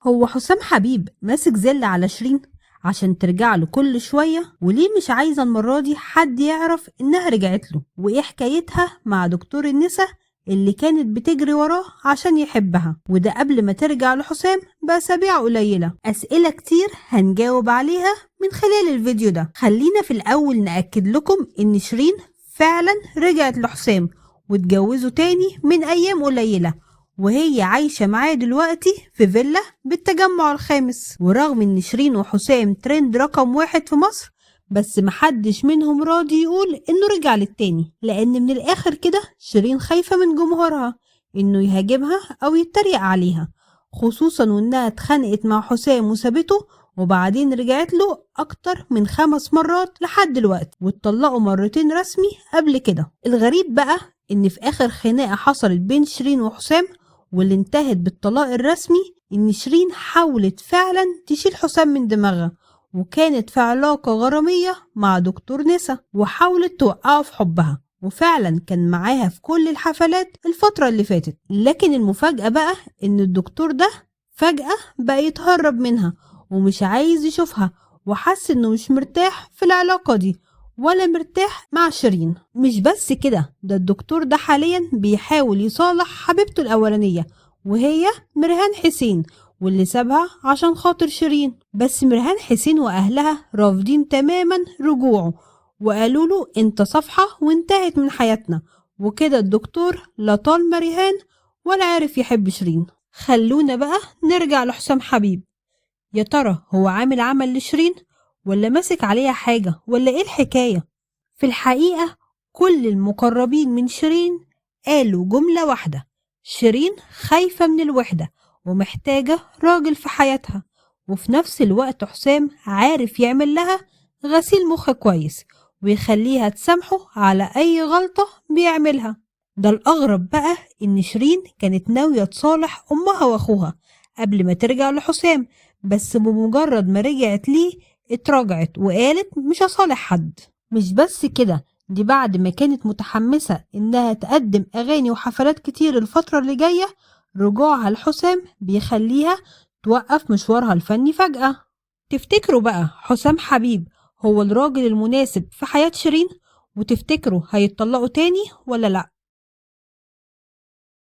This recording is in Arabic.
هو حسام حبيب ماسك زل على شيرين عشان ترجع له كل شوية، وليه مش عايزة المرة دي حد يعرف إنها رجعت له؟ وإيه حكايتها مع دكتور النسا اللي كانت بتجري وراه عشان يحبها، وده قبل ما ترجع لحسام بأسابيع قليلة؟ أسئلة كتير هنجاوب عليها من خلال الفيديو ده. خلينا في الأول نأكد لكم إن شيرين فعلا رجعت لحسام واتجوزوا تاني من أيام قليلة، وهي عايشة معاه دلوقتي في فيلا بالتجمع الخامس. ورغم ان شيرين وحسام ترند رقم 1 في مصر، بس محدش منهم راضي يقول انه رجع للتاني، لان من الاخر كده شيرين خايفة من جمهورها انه يهاجمها او يتريق عليها، خصوصا وانها اتخانقت مع حسام وسابته، وبعدين رجعت له اكتر من 5 مرات لحد دلوقتي، واتطلقوا مرتين رسمي قبل كده. الغريب بقى ان في اخر خناقة حصلت بين شيرين وحسام واللي انتهت بالطلاق الرسمي، ان شيرين حاولت فعلا تشيل حسام من دماغها، وكانت في علاقة غرامية مع دكتور نسا، وحاولت توقعه في حبها، وفعلا كان معاها في كل الحفلات الفترة اللي فاتت. لكن المفاجأة بقى ان الدكتور ده فجأة بقى يتهرب منها ومش عايز يشوفها، وحس انه مش مرتاح في العلاقة دي ولا مرتاح مع شيرين. مش بس كده، ده الدكتور ده حاليا بيحاول يصالح حبيبته الأولانية وهي مرهان حسين، واللي سابها عشان خاطر شيرين. بس مرهان حسين وأهلها رافضين تماما رجوعه، وقالوا له انت صفحة وانتهت من حياتنا. وكده الدكتور لا طال مرهان ولا عارف يحب شيرين. خلونا بقى نرجع لحسام حبيب. يا ترى هو عمل لشيرين ولا ماسك عليها حاجة ولا ايه الحكاية؟ في الحقيقة كل المقربين من شيرين قالوا جملة واحدة: شيرين خايفة من الوحدة ومحتاجة راجل في حياتها. وفي نفس الوقت حسام عارف يعمل لها غسيل مخ كويس ويخليها تسامحه على أي غلطة بيعملها. ده الأغرب بقى إن شيرين كانت ناوية تصالح أمها وأخوها قبل ما ترجع لحسام، بس بمجرد ما رجعت ليه اتراجعت وقالت مش هصالح حد. مش بس كده، دي بعد ما كانت متحمسة انها تقدم اغاني وحفلات كتير الفترة اللي جاية، رجوعها لحسام بيخليها توقف مشوارها الفني فجأة. تفتكروا بقى حسام حبيب هو الراجل المناسب في حياة شيرين؟ وتفتكروا هيتطلقوا تاني ولا لأ؟